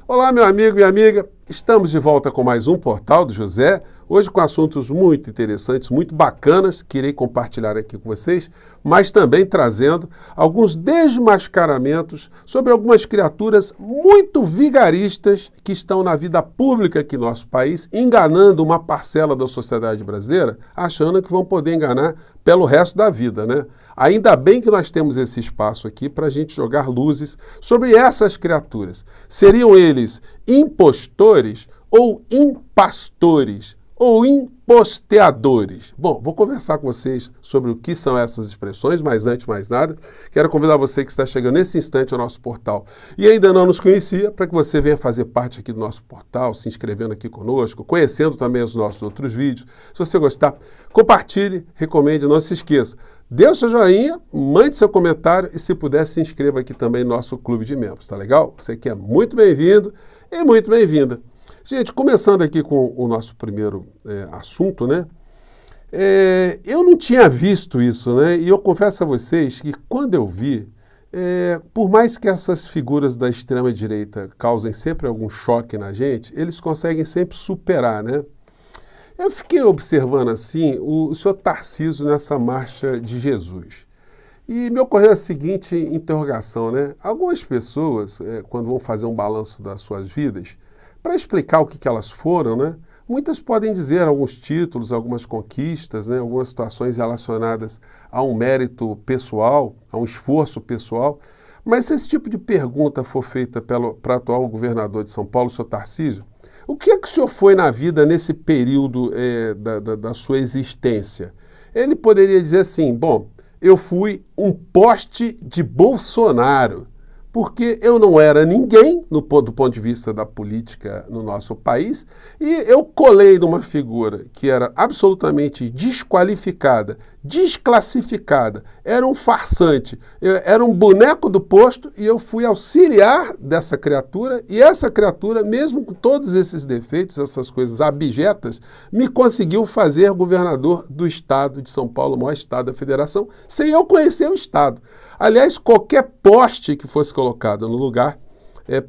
Olá, meu amigo, minha amiga. Estamos de volta com mais um Portal do José, hoje com assuntos muito interessantes, muito bacanas, que irei compartilhar aqui com vocês, mas também trazendo alguns desmascaramentos sobre algumas criaturas muito vigaristas que estão na vida pública aqui no nosso país, enganando uma parcela da sociedade brasileira, achando que vão poder enganar pelo resto da vida, né? Ainda bem que nós temos esse espaço aqui para a gente jogar luzes sobre essas criaturas. Seriam eles impostores ou impastores ou imposteadores? Bom, vou conversar com vocês sobre o que são essas expressões, mas antes de mais nada, quero convidar você que está chegando nesse instante ao nosso portal e ainda não nos conhecia, para que você venha fazer parte aqui do nosso portal, se inscrevendo aqui conosco, conhecendo também os nossos outros vídeos. Se você gostar, compartilhe, recomende, não se esqueça. Dê o seu joinha, mande seu comentário e, se puder, se inscreva aqui também no nosso clube de membros, tá legal? Você que é muito bem-vindo e muito bem-vinda. Gente, começando aqui com o nosso primeiro assunto, né? Eu não tinha visto isso, né? E eu confesso a vocês que quando eu vi, por mais que essas figuras da extrema-direita causem sempre algum choque na gente, eles conseguem sempre superar, né? Eu fiquei observando assim o senhor Tarcísio nessa marcha de Jesus. E me ocorreu a seguinte interrogação, né? Algumas pessoas, quando vão fazer um balanço das suas vidas, para explicar o que elas foram, né? Muitas podem dizer alguns títulos, algumas conquistas, né? Algumas situações relacionadas a um mérito pessoal, a um esforço pessoal. Mas se esse tipo de pergunta for feita para o atual governador de São Paulo, o senhor Tarcísio, o que é que o senhor foi na vida nesse período da sua existência? Ele poderia dizer assim, bom, eu fui um poste de Bolsonaro, porque eu não era ninguém do ponto de vista da política no nosso país e eu colei numa figura que era absolutamente desqualificada, desclassificada, era um farsante, era um boneco do posto e eu fui auxiliar dessa criatura e essa criatura, mesmo com todos esses defeitos, essas coisas abjetas, me conseguiu fazer governador do estado de São Paulo, o maior estado da federação, sem eu conhecer o estado. Aliás, qualquer poste que fosse colocado no lugar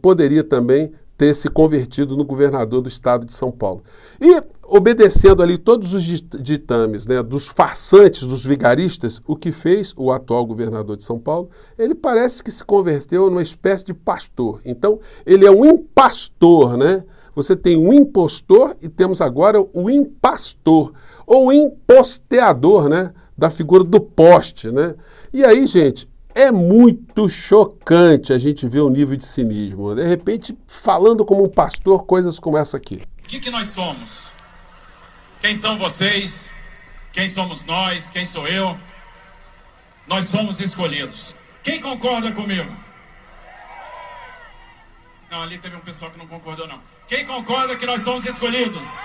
poderia também ter se convertido no governador do estado de São Paulo. E, obedecendo ali todos os ditames, né, dos farsantes, dos vigaristas, o que fez o atual governador de São Paulo, ele parece que se converteu numa espécie de pastor. Então, ele é um impastor, né? Você tem um impostor e temos agora o impastor, ou imposteador, né? Da figura do poste, né? E aí, gente, é muito chocante a gente ver o nível de cinismo. De repente, falando como um pastor, coisas como essa aqui. O que nós somos? Quem são vocês? Quem somos nós? Quem sou eu? Nós somos escolhidos. Quem concorda comigo? Não, ali teve um pessoal que não concordou, não. Quem concorda que nós somos escolhidos?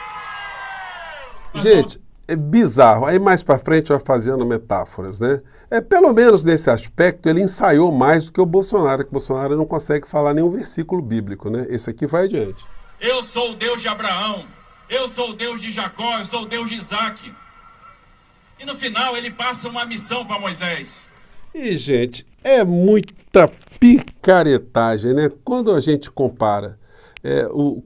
Gente, é bizarro. Aí mais para frente vai fazendo metáforas, né? Pelo menos nesse aspecto ele ensaiou mais do que o Bolsonaro, que o Bolsonaro não consegue falar nenhum versículo bíblico, né? Esse aqui vai adiante. Eu sou o Deus de Abraão, eu sou o Deus de Jacó, eu sou o Deus de Isaac. E no final ele passa uma missão para Moisés. E, gente, é muita picaretagem, né? Quando a gente compara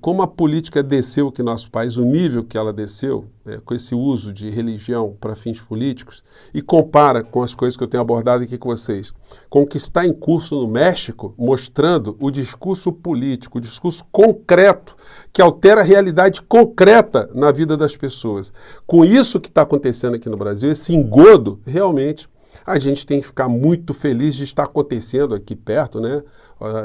como a política desceu aqui no nosso país, o nível que ela desceu, com esse uso de religião para fins políticos, e compara com as coisas que eu tenho abordado aqui com vocês, com o que está em curso no México, mostrando o discurso político, o discurso concreto, que altera a realidade concreta na vida das pessoas. Com isso que está acontecendo aqui no Brasil, esse engodo, realmente, a gente tem que ficar muito feliz de estar acontecendo aqui perto, né?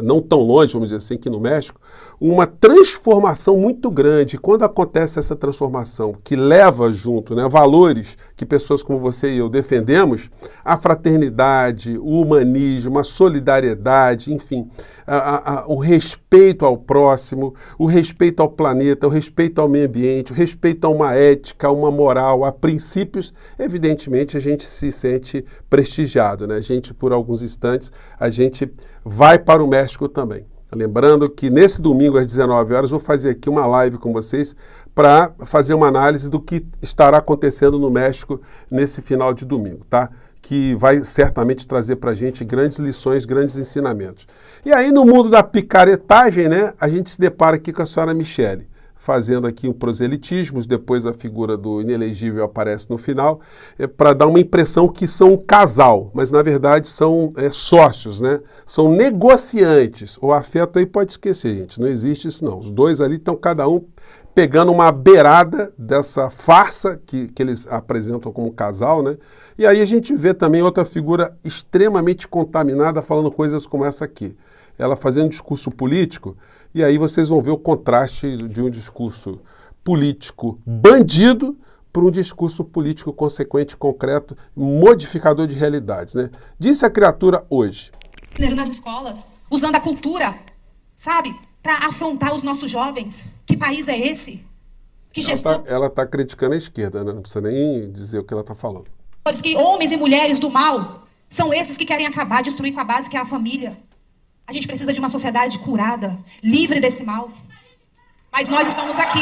Não tão longe, vamos dizer assim, aqui no México, uma transformação muito grande. Quando acontece essa transformação, que leva junto, né, valores que pessoas como você e eu defendemos, a fraternidade, o humanismo, a solidariedade, enfim, o respeito ao próximo, o respeito ao planeta, o respeito ao meio ambiente, o respeito a uma ética, a uma moral, a princípios, evidentemente a gente se sente prestigiado, né? A gente, por alguns instantes, a gente vai para o México também. Lembrando que nesse domingo às 19 horas vou fazer aqui uma live com vocês para fazer uma análise do que estará acontecendo no México nesse final de domingo, tá? que vai certamente trazer para a gente grandes lições, grandes ensinamentos. E aí, no mundo da picaretagem, né, a gente se depara aqui com a senhora Michele, fazendo aqui um proselitismo, depois a figura do inelegível aparece no final, para dar uma impressão que são um casal, mas na verdade são sócios, né? São negociantes. O afeto aí pode esquecer, gente, não existe isso não. Os dois ali estão cada um pegando uma beirada dessa farsa que eles apresentam como casal, né? E aí a gente vê também outra figura extremamente contaminada falando coisas como essa aqui. Ela fazendo discurso político, e aí vocês vão ver o contraste de um discurso político bandido para um discurso político consequente, concreto, modificador de realidades, né? Disse a criatura hoje. Nas escolas, usando a cultura, sabe, para afrontar os nossos jovens. Que país é esse? Que gestor... Ela tá criticando a esquerda, né? Não precisa nem dizer o que ela está falando. Que homens e mulheres do mal são esses que querem acabar, destruir com a base que é a família. A gente precisa de uma sociedade curada, livre desse mal. Mas nós estamos aqui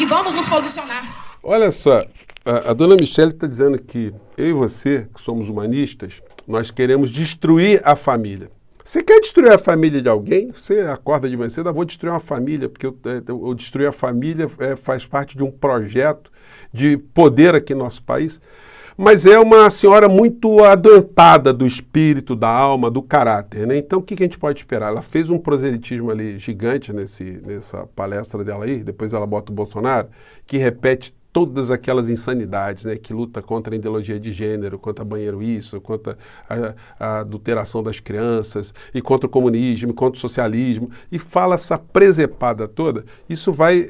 e vamos nos posicionar. Olha só, a dona Michele está dizendo que eu e você, que somos humanistas, nós queremos destruir a família. Você quer destruir a família de alguém? Você acorda de manhã cedo, vou destruir uma família, porque eu destruir a família faz parte de um projeto de poder aqui no nosso país. Mas é uma senhora muito adoentada do espírito, da alma, do caráter, né? Então, o que a gente pode esperar? Ela fez um proselitismo ali gigante nessa palestra dela aí, depois ela bota o Bolsonaro, que repete todas aquelas insanidades, né? Que luta contra a ideologia de gênero, contra banheiro isso, contra a adulteração das crianças, e contra o comunismo, contra o socialismo, e fala essa presepada toda. Isso vai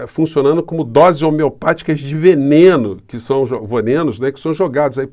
funcionando como doses homeopáticas de veneno, que são venenos, né? Que são jogados aí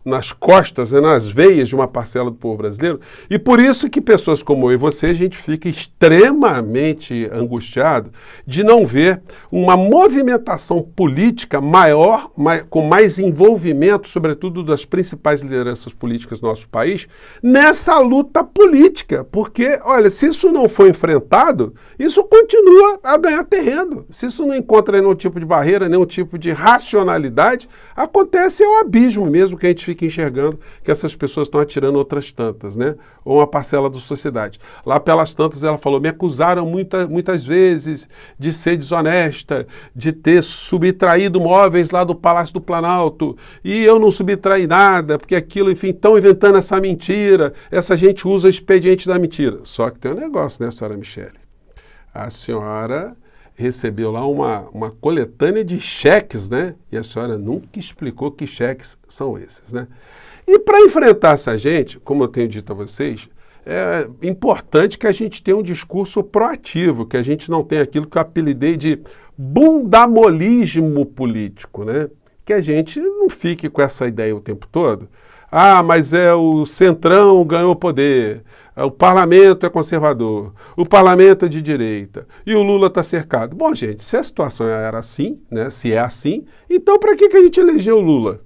nas costas, né, nas veias de uma parcela do povo brasileiro. E por isso que pessoas como eu e você, a gente fica extremamente angustiado de não ver uma movimentação política maior, com mais envolvimento, sobretudo das principais lideranças políticas do nosso país, nessa luta política. Porque, olha, se isso não for enfrentado, isso continua a ganhar terreno. Se isso não encontra nenhum tipo de barreira, nenhum tipo de racionalidade, acontece o abismo mesmo que a gente fica enxergando que essas pessoas estão atirando outras tantas, né? Ou uma parcela da sociedade. Lá pelas tantas ela falou, me acusaram muitas vezes de ser desonesta, de ter subtraído móveis lá do Palácio do Planalto, e eu não subtraí nada, porque aquilo, enfim, estão inventando essa mentira, essa gente usa o expediente da mentira. Só que tem um negócio, né, senhora Michele? A senhora recebeu lá uma coletânea de cheques, né? E a senhora nunca explicou que cheques são esses, né? E para enfrentar essa gente, como eu tenho dito a vocês, é importante que a gente tenha um discurso proativo, que a gente não tenha aquilo que eu apelidei de bundamolismo político, né? Que a gente não fique com essa ideia o tempo todo. Ah, mas o Centrão ganhou poder, o parlamento é conservador, o parlamento é de direita e o Lula está cercado. Bom, gente, se a situação era assim, né, se é assim, então para que a gente elegeu o Lula?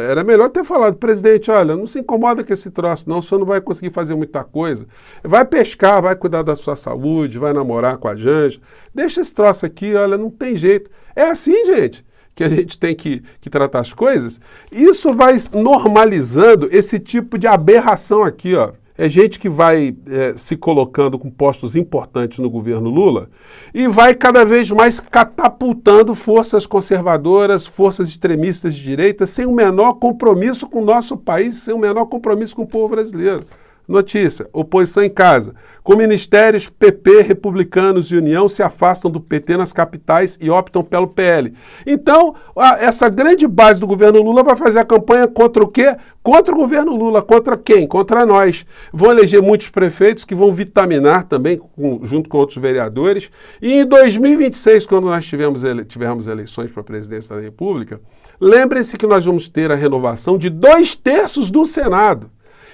Era melhor ter falado, presidente, olha, não se incomoda com esse troço não, o senhor não vai conseguir fazer muita coisa. Vai pescar, vai cuidar da sua saúde, vai namorar com a Janja, deixa esse troço aqui, olha, não tem jeito. É assim, gente, que a gente tem que tratar as coisas. Isso vai normalizando esse tipo de aberração aqui, ó. É gente que vai se colocando com postos importantes no governo Lula e vai cada vez mais catapultando forças conservadoras, forças extremistas de direita, sem o menor compromisso com o nosso país, sem o menor compromisso com o povo brasileiro. Notícia, oposição em casa. Com ministérios, PP, republicanos e União se afastam do PT nas capitais e optam pelo PL. Então, essa grande base do governo Lula vai fazer a campanha contra o quê? Contra o governo Lula. Contra quem? Contra nós. Vão eleger muitos prefeitos que vão vitaminar também, junto com outros vereadores. E em 2026, quando nós tivermos eleições para a presidência da República, lembrem-se que nós vamos ter a renovação de 2/3 do Senado.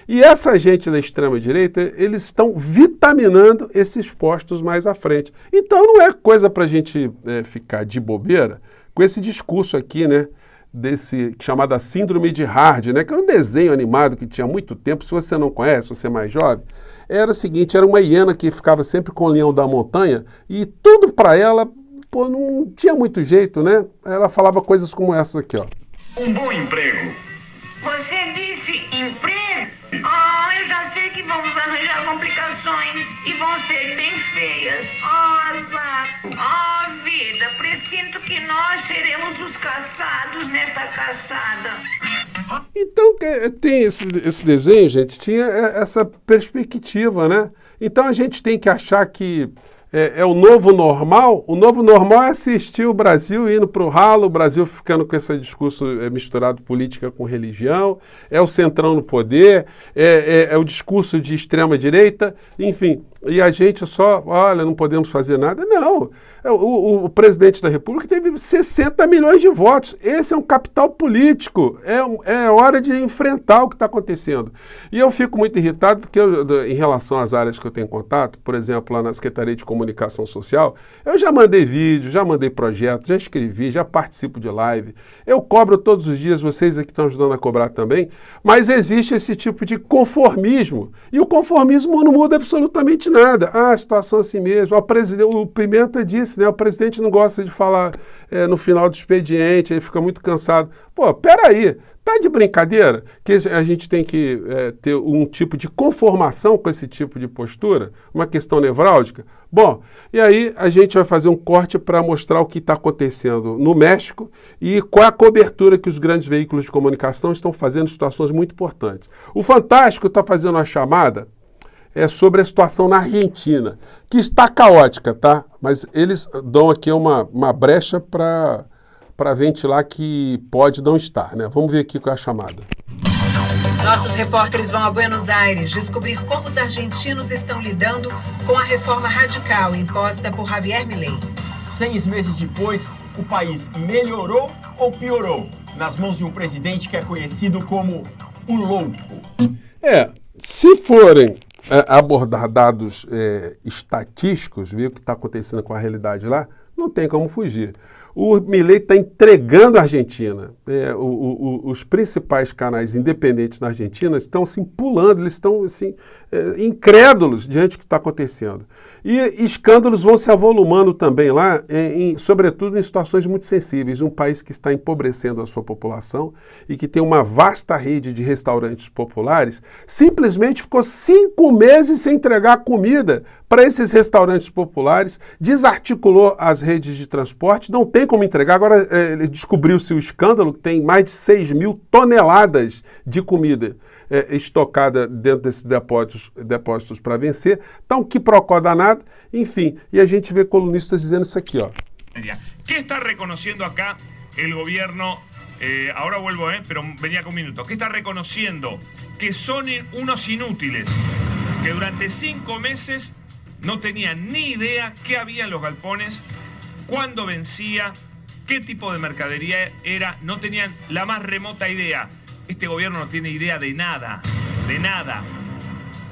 E essa gente da extrema-direita, eles estão vitaminando esses postos mais à frente. Então não é coisa para a gente ficar de bobeira com esse discurso aqui, né? Chamada Síndrome de Hard, né? Que era um desenho animado que tinha muito tempo. Se você não conhece, você é mais jovem, era o seguinte, era uma hiena que ficava sempre com o leão da montanha e tudo para ela, não tinha muito jeito, né? Ela falava coisas como essa aqui, ó. Um bom emprego e vão ser bem feias. Oh, vida, presinto que nós seremos os caçados nesta caçada. Então, tem esse desenho, gente, tinha essa perspectiva, né? Então a gente tem que achar que é o novo normal. O novo normal é assistir o Brasil indo para o ralo, o Brasil ficando com esse discurso misturado política com religião, é o centrão no poder, é o discurso de extrema-direita, enfim. E a gente só, olha, não podemos fazer nada. Não, o presidente da República teve 60 milhões de votos. Esse é um capital político. É hora de enfrentar o que está acontecendo. E eu fico muito irritado porque, em relação às áreas que eu tenho contato, por exemplo, lá na Secretaria de Comunicação Social, eu já mandei vídeo, já mandei projeto, já escrevi, já participo de live. Eu cobro todos os dias, vocês aqui estão ajudando a cobrar também, mas existe esse tipo de conformismo. E o conformismo não muda absolutamente nada. A situação é assim mesmo. O Pimenta disse, né? O presidente não gosta de falar no final do expediente, ele fica muito cansado. Pô, peraí, tá de brincadeira que a gente tem que ter um tipo de conformação com esse tipo de postura? Uma questão nevrálgica? Bom, e aí a gente vai fazer um corte para mostrar o que está acontecendo no México e qual é a cobertura que os grandes veículos de comunicação estão fazendo em situações muito importantes. O Fantástico está fazendo uma chamada sobre a situação na Argentina, que está caótica, tá? Mas eles dão aqui uma brecha para ventilar que pode não estar, né? Vamos ver aqui qual é a chamada. Nossos repórteres vão a Buenos Aires descobrir como os argentinos estão lidando com a reforma radical imposta por Javier Milei. 6 meses depois, o país melhorou ou piorou nas mãos de um presidente que é conhecido como o louco? Se forem abordar dados estatísticos, ver o que está acontecendo com a realidade lá, não tem como fugir. O Milei está entregando a Argentina. Os principais canais independentes na Argentina estão assim, pulando, eles estão assim, incrédulos diante do que está acontecendo. E escândalos vão se avolumando também lá, sobretudo em situações muito sensíveis. Um país que está empobrecendo a sua população e que tem uma vasta rede de restaurantes populares, simplesmente ficou 5 meses sem entregar comida para esses restaurantes populares, desarticulou as redes de transporte, não tem como entregar. Agora descobriu-se o escândalo que tem mais de 6 mil toneladas de comida estocada dentro desses depósitos para vencer. Então, que procó danado, enfim. E a gente vê colunistas dizendo isso aqui, ó. ¿Qué está reconociendo acá el gobierno? Ahora vuelvo, pero venía con un minuto. ¿Qué está reconociendo? Que son unos inútiles, que durante 5 meses no tenían ni idea qué había en los galpones, cuándo vencía, qué tipo de mercadería era, no tenían la más remota idea. Este gobierno no tiene idea de nada,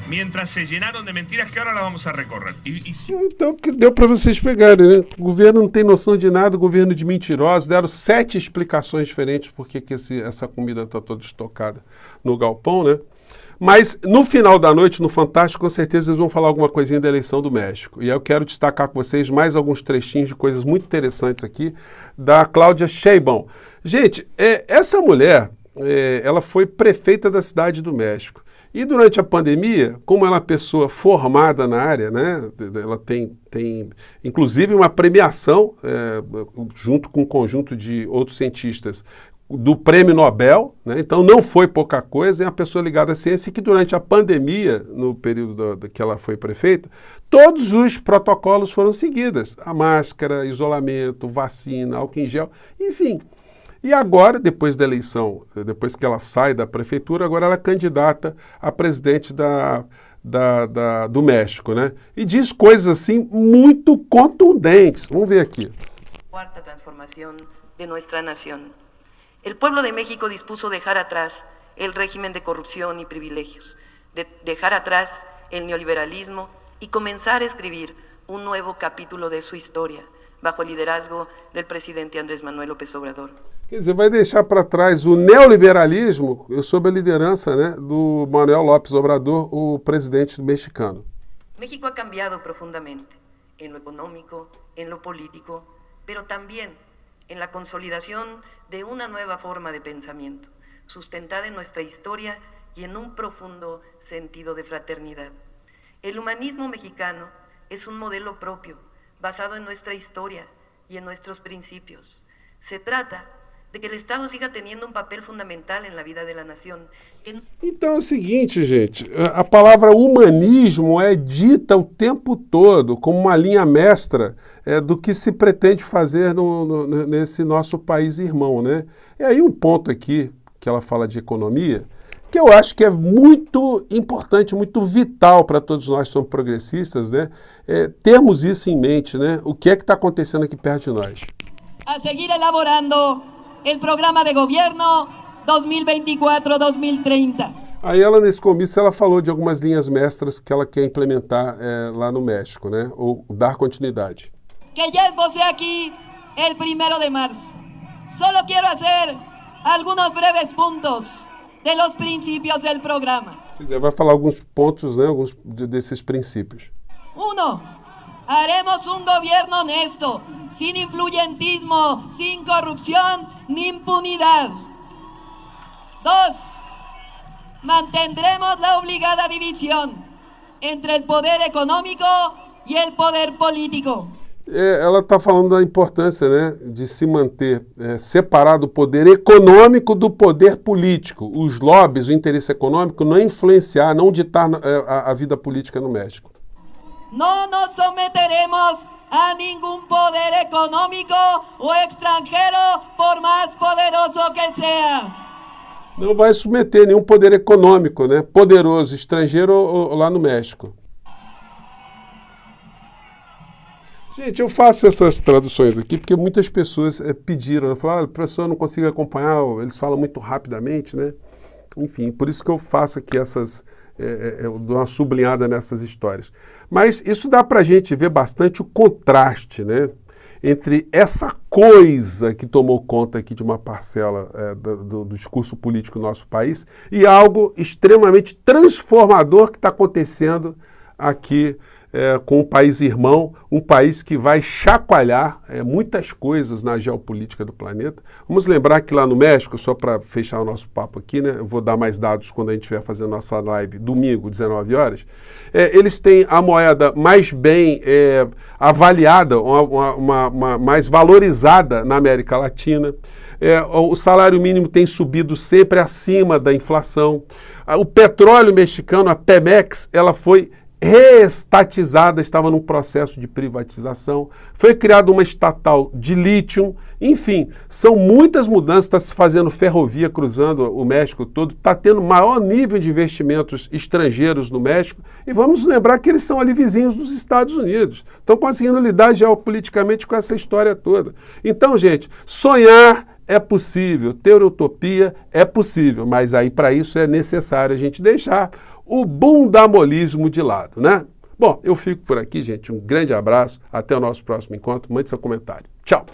mientras se llenaron de mentiras que ahora las vamos a recorrer. Então, que deu para vocês pegarem, né? O governo não tem noção de nada, o governo de mentirosos, deram 7 explicações diferentes por que essa comida está toda estocada no galpão, né? Mas no final da noite, no Fantástico, com certeza eles vão falar alguma coisinha da eleição do México. E eu quero destacar com vocês mais alguns trechinhos de coisas muito interessantes aqui da Cláudia Sheinbaum. Gente, essa mulher, ela foi prefeita da cidade do México. E durante a pandemia, como ela é uma pessoa formada na área, né, ela tem inclusive uma premiação, junto com um conjunto de outros cientistas, do Prêmio Nobel, né? Então não foi pouca coisa, é uma pessoa ligada à ciência e que durante a pandemia, no período que ela foi prefeita, todos os protocolos foram seguidos. A máscara, isolamento, vacina, álcool em gel, enfim. E agora, depois da eleição, depois que ela sai da prefeitura, agora ela é candidata a presidente do México, né? E diz coisas assim muito contundentes. Vamos ver aqui. Cuarta transformación de nuestra nación. El pueblo de México dispuso dejar atrás el régimen de corrupción y privilegios, dejar atrás el neoliberalismo y comenzar a escribir un nuevo capítulo de su historia, bajo el liderazgo del presidente Andrés Manuel López Obrador. Quer dizer, vai deixar para trás o neoliberalismo sob a liderança, né, do Manuel López Obrador, o presidente mexicano. México ha cambiado profundamente en lo económico, en lo político, pero también en la consolidación de una nueva forma de pensamiento, sustentada en nuestra historia y en un profundo sentido de fraternidad. El humanismo mexicano es un modelo propio, basado en nuestra historia y en nuestros principios. Se trata de que o Estado siga tendo um papel fundamental na vida da nação. Então é o seguinte, gente, a palavra humanismo é dita o tempo todo como uma linha mestra do que se pretende fazer nesse nosso país irmão, né? E aí um ponto aqui, que ela fala de economia, que eu acho que é muito importante, muito vital para todos nós que somos progressistas, né? Termos isso em mente, né? O que é que está acontecendo aqui perto de nós? A seguir elaborando el programa de gobierno 2024-2030. Aí ela, nesse comício, ela falou de algumas linhas mestras que ela quer implementar lá no México, né? Ou dar continuidade. Que ya esbocé aquí el 1 de marzo. Solo quiero hacer algunos breves puntos de los principios del programa. Quer dizer, vai falar alguns pontos, né? Alguns desses princípios. 1. Haremos un gobierno honesto, sin influyentismo, sin corrupción ni impunidad. 2. Mantendremos la obligada división entre el poder económico y el poder político. Ela está falando da importância, né, de se manter separado o poder econômico do poder político. Os lobbies, o interesse econômico, não influenciar, não ditar a vida política no México. No nos someteremos a ningún poder económico o extranjero, por más poderoso que sea. Não vai submeter nenhum poder econômico, né, poderoso, estrangeiro ou lá no México. Gente, eu faço essas traduções aqui porque muitas pessoas pediram, falaram, professor, eu não consigo acompanhar, eles falam muito rapidamente, né? Enfim, por isso que eu faço aqui eu dou uma sublinhada nessas histórias. Mas isso dá para a gente ver bastante o contraste, né, entre essa coisa que tomou conta aqui de uma parcela do discurso político do nosso país e algo extremamente transformador que está acontecendo aqui com o país irmão, um país que vai chacoalhar muitas coisas na geopolítica do planeta. Vamos lembrar que lá no México, só para fechar o nosso papo aqui, né, eu vou dar mais dados quando a gente estiver fazendo nossa live domingo, 19 horas, eles têm a moeda mais bem avaliada, mais valorizada na América Latina. O salário mínimo tem subido sempre acima da inflação. O petróleo mexicano, a Pemex, ela foi reestatizada, estava num processo de privatização, foi criada uma estatal de lítio, enfim, são muitas mudanças, está se fazendo ferrovia cruzando o México todo, está tendo maior nível de investimentos estrangeiros no México, e vamos lembrar que eles são ali vizinhos dos Estados Unidos, estão conseguindo lidar geopoliticamente com essa história toda. Então, gente, sonhar é possível, ter utopia é possível, mas aí para isso é necessário a gente deixar o bundamolismo de lado, né? Bom, eu fico por aqui, gente. Um grande abraço. Até o nosso próximo encontro. Mande seu comentário. Tchau!